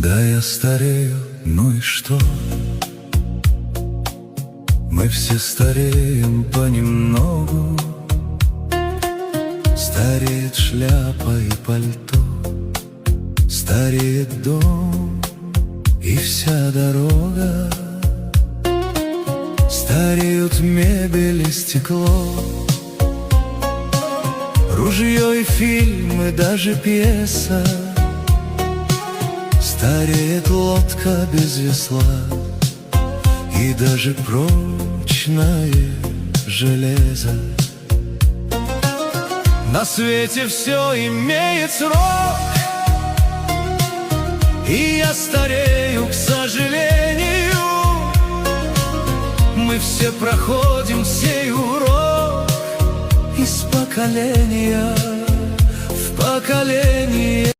Да, я старею, ну и что? Мы все стареем понемногу. Стареет шляпа и пальто, стареет дом и вся дорога. Стареют мебель и стекло, ружье и фильмы, даже пьеса. Стареет лодка без весла и даже прочное железо. На свете все имеет срок, и я старею, к сожалению. Мы все проходим сей урок из поколения в поколение.